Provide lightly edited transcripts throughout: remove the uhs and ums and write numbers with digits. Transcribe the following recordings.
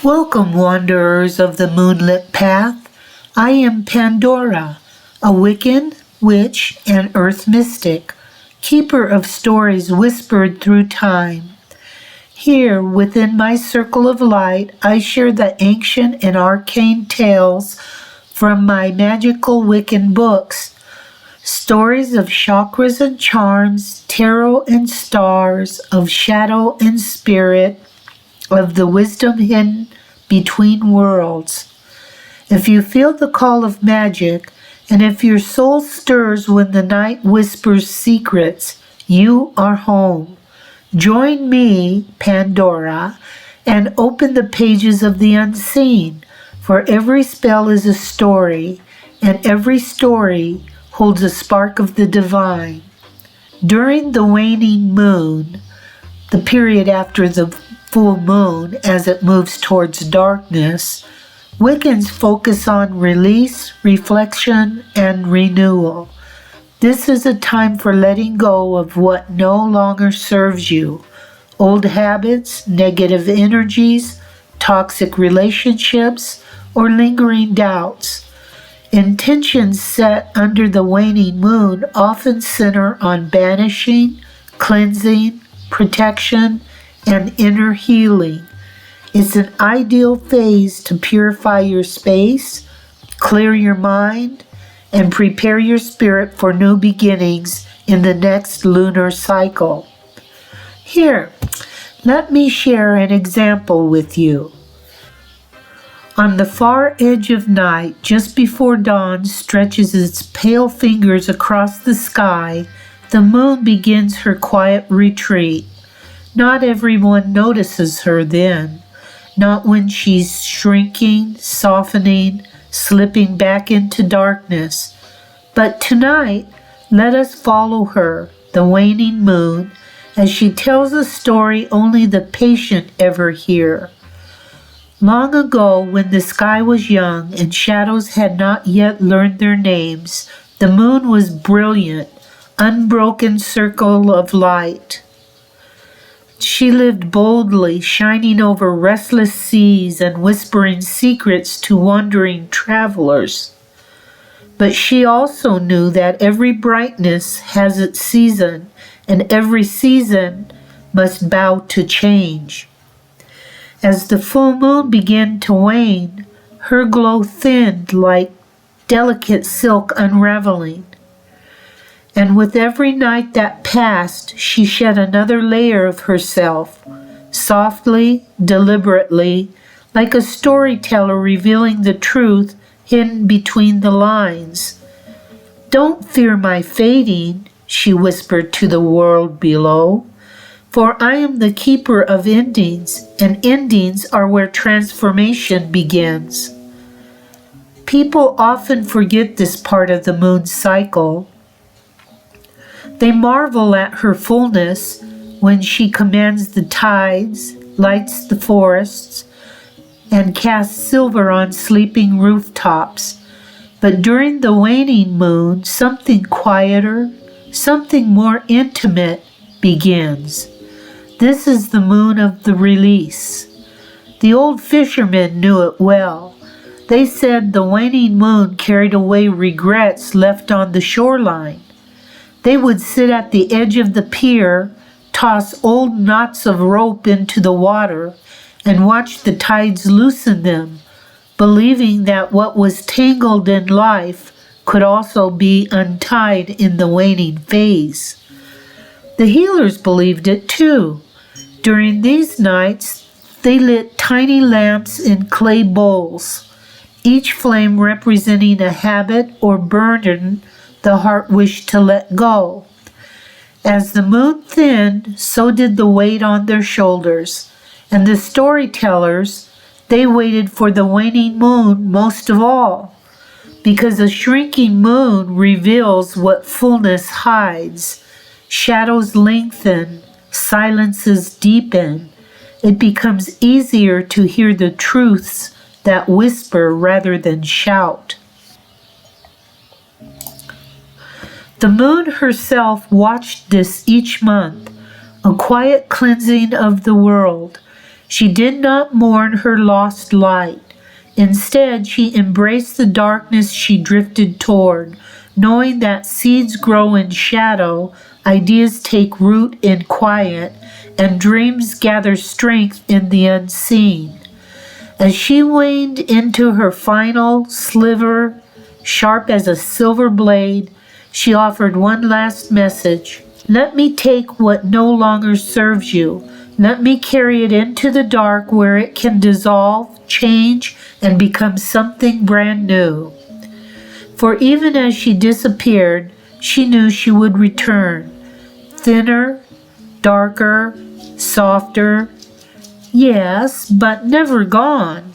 Welcome, wanderers of the moonlit path. I am Pandora, a Wiccan, witch, and earth mystic, keeper of stories whispered through time. Here, within my circle of light, I share the ancient and arcane tales from my magical Wiccan books. Stories of chakras and charms, tarot and stars, of shadow and spirit, of the wisdom hidden between worlds. If you feel the call of magic, and if your soul stirs when the night whispers secrets, you are home. Join me, Pandora, and open the pages of the unseen, for every spell is a story, and every story holds a spark of the divine. During the waning moon, the period after the full moon as it moves towards darkness, Wiccans focus on release, reflection, and renewal. This is a time for letting go of what no longer serves you. Old habits, negative energies, toxic relationships, or lingering doubts. Intentions set under the waning moon often center on banishing, cleansing, protection, and inner healing. It's an ideal phase to purify your space, clear your mind, and prepare your spirit for new beginnings in the next lunar cycle. Here, let me share an example with you. On the far edge of night, just before dawn stretches its pale fingers across the sky, the moon begins her quiet retreat. Not everyone notices her then, not when she's shrinking, softening, slipping back into darkness. But tonight, let us follow her, the waning moon, as she tells a story only the patient ever hear. Long ago, when the sky was young and shadows had not yet learned their names, the moon was brilliant, unbroken circle of light. She lived boldly, shining over restless seas and whispering secrets to wandering travelers. But she also knew that every brightness has its season, and every season must bow to change. As the full moon began to wane, her glow thinned like delicate silk unraveling. And with every night that passed, she shed another layer of herself, softly, deliberately, like a storyteller revealing the truth hidden between the lines. "Don't fear my fading," she whispered to the world below, "for I am the keeper of endings, and endings are where transformation begins." People often forget this part of the moon's cycle. They marvel at her fullness when she commands the tides, lights the forests, and casts silver on sleeping rooftops. But during the waning moon, something quieter, something more intimate begins. This is the moon of the release. The old fishermen knew it well. They said the waning moon carried away regrets left on the shoreline. They would sit at the edge of the pier, toss old knots of rope into the water, and watch the tides loosen them, believing that what was tangled in life could also be untied in the waning phase. The healers believed it too. During these nights, they lit tiny lamps in clay bowls, each flame representing a habit or burden the heart wished to let go. As the moon thinned, so did the weight on their shoulders, and the storytellers, they waited for the waning moon most of all, because a shrinking moon reveals what fullness hides. Shadows lengthen, silences deepen. It becomes easier to hear the truths that whisper rather than shout. The moon herself watched this each month, a quiet cleansing of the world. She did not mourn her lost light. Instead, she embraced the darkness she drifted toward, knowing that seeds grow in shadow, ideas take root in quiet, and dreams gather strength in the unseen. As she waned into her final sliver, sharp as a silver blade, she offered one last message. Let me take what no longer serves you. Let me carry it into the dark where it can dissolve, change, and become something brand new. For even as she disappeared, she knew she would return. Thinner, darker, softer. Yes, but never gone.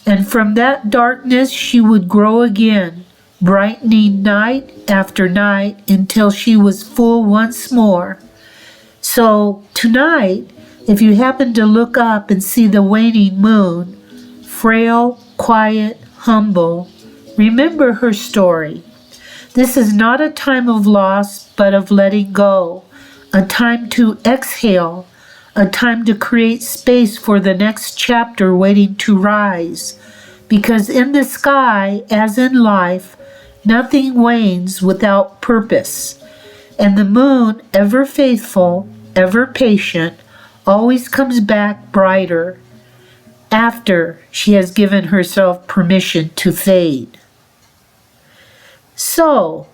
And from that darkness she would grow again, brightening night after night until she was full once more. So tonight, if you happen to look up and see the waning moon, frail, quiet, humble, remember her story. This is not a time of loss, but of letting go, a time to exhale, a time to create space for the next chapter waiting to rise. Because in the sky, as in life, nothing wanes without purpose. And the moon, ever faithful, ever patient, always comes back brighter after she has given herself permission to fade. So,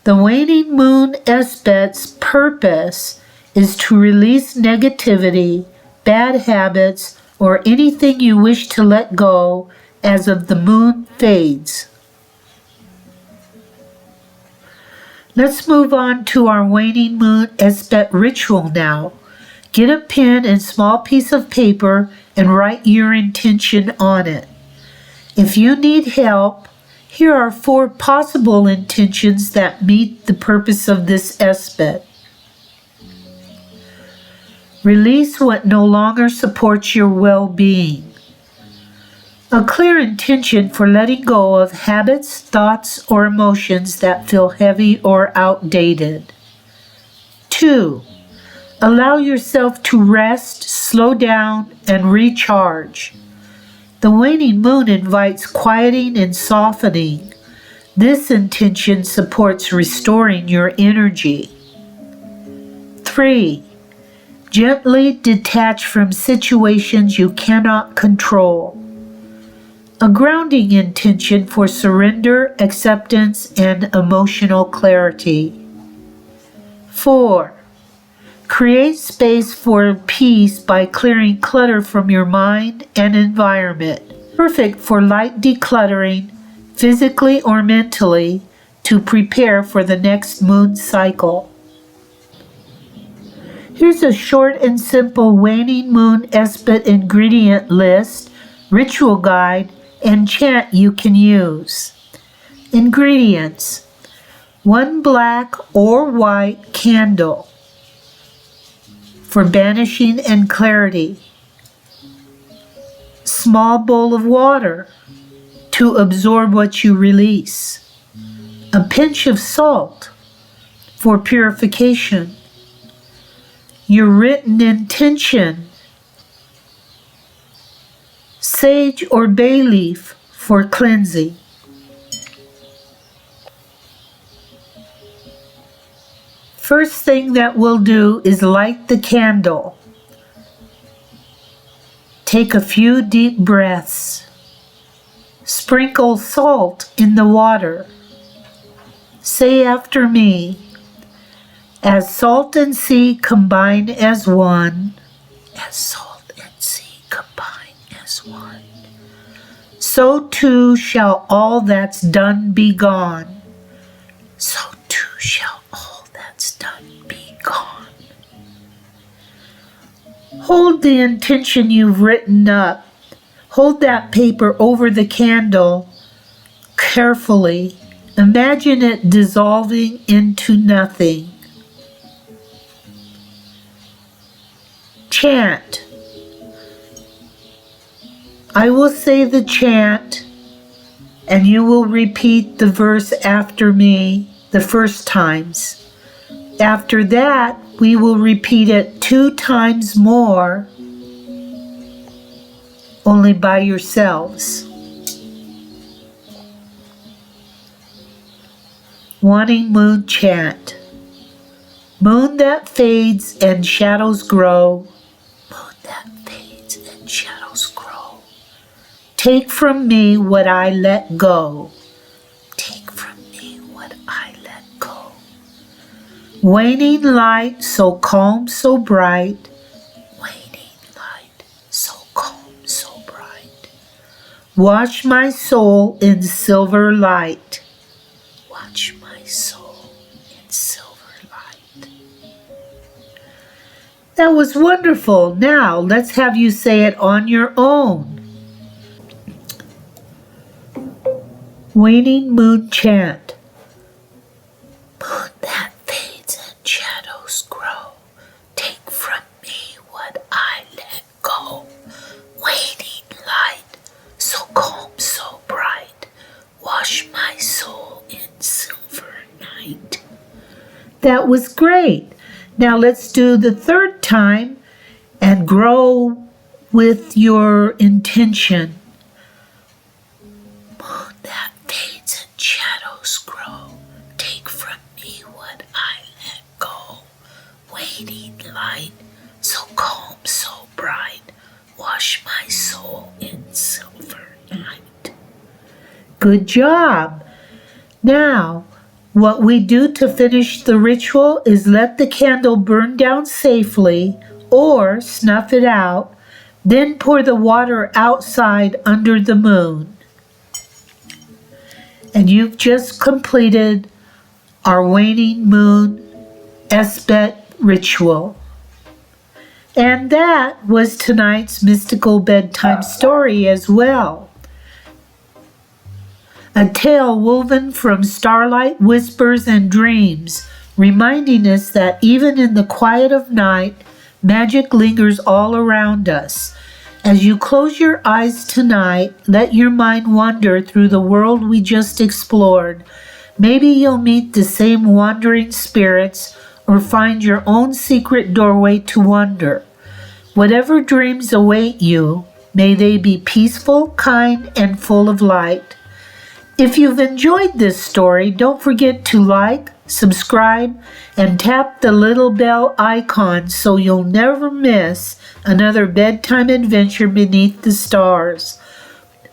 the Waning Moon Esbat's purpose is to release negativity, bad habits, or anything you wish to let go as of the moon fades. Let's move on to our Waning Moon Esbat ritual now. Get a pen and small piece of paper and write your intention on it. If you need help, here are 4 possible intentions that meet the purpose of this Esbat. Release what no longer supports your well-being. A clear intention for letting go of habits, thoughts, or emotions that feel heavy or outdated. 2. Allow yourself to rest, slow down, and recharge. The waning moon invites quieting and softening. This intention supports restoring your energy. 3. Gently detach from situations you cannot control. A grounding intention for surrender, acceptance, and emotional clarity. 4. Create space for peace by clearing clutter from your mind and environment. Perfect for light decluttering, physically or mentally, to prepare for the next moon cycle. Here's a short and simple Waning Moon Esbat ingredient list, ritual guide, and chant you can use. Ingredients: 1 black or white candle for banishing and clarity. Small bowl of water to absorb what you release. A pinch of salt for purification. Your written intention. Sage or bay leaf for cleansing. First thing that we'll do is light the candle. Take a few deep breaths. Sprinkle salt in the water. Say after me, as salt and sea combine as one, as salt and sea combine as one, so too shall all that's done be gone. So too shall all that's done be gone. Hold the intention you've written up. Hold that paper over the candle carefully. Imagine it dissolving into nothing. Chant. I will say the chant, and you will repeat the verse after me the first times. After that, we will repeat it 2 times more. only by yourselves. Waning Moon Chant. Moon that fades and shadows grow. Moon that fades and shadows grow. Take from me what I let go. Take from me what I let go. Waning light, so calm, so bright. Waning light, so calm, so bright. Wash my soul in silver light. Wash my soul in silver light. That was wonderful. Now let's have you say it on your own. Waning Moon Chant. Moon that fades and shadows grow. Take from me what I let go. Waning light, so calm, so bright. Wash my soul in silver night. That was great. Now let's do the third time and grow with your intention. Moon that fades and shadows grow. Take from me what I let go. Waning light, so calm, so bright. Wash my soul in silver night. Good job. Now, what we do to finish the ritual is let the candle burn down safely or snuff it out, then pour the water outside under the moon. And you've just completed our Waning Moon Esbat ritual. And that was tonight's mystical bedtime story as well. A tale woven from starlight, whispers, and dreams, reminding us that even in the quiet of night, magic lingers all around us. As you close your eyes tonight, let your mind wander through the world we just explored. Maybe you'll meet the same wandering spirits or find your own secret doorway to wonder. Whatever dreams await you, may they be peaceful, kind, and full of light. If you've enjoyed this story, don't forget to like, subscribe, and tap the little bell icon so you'll never miss another bedtime adventure beneath the stars.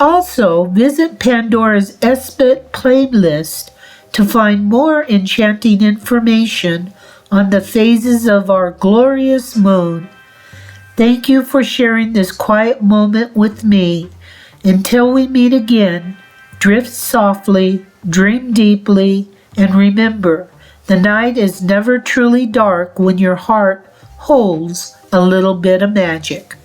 Also, visit Pandora's Esbat playlist to find more enchanting information on the phases of our glorious moon. Thank you for sharing this quiet moment with me. Until we meet again, drift softly, dream deeply, and remember, the night is never truly dark when your heart holds a little bit of magic.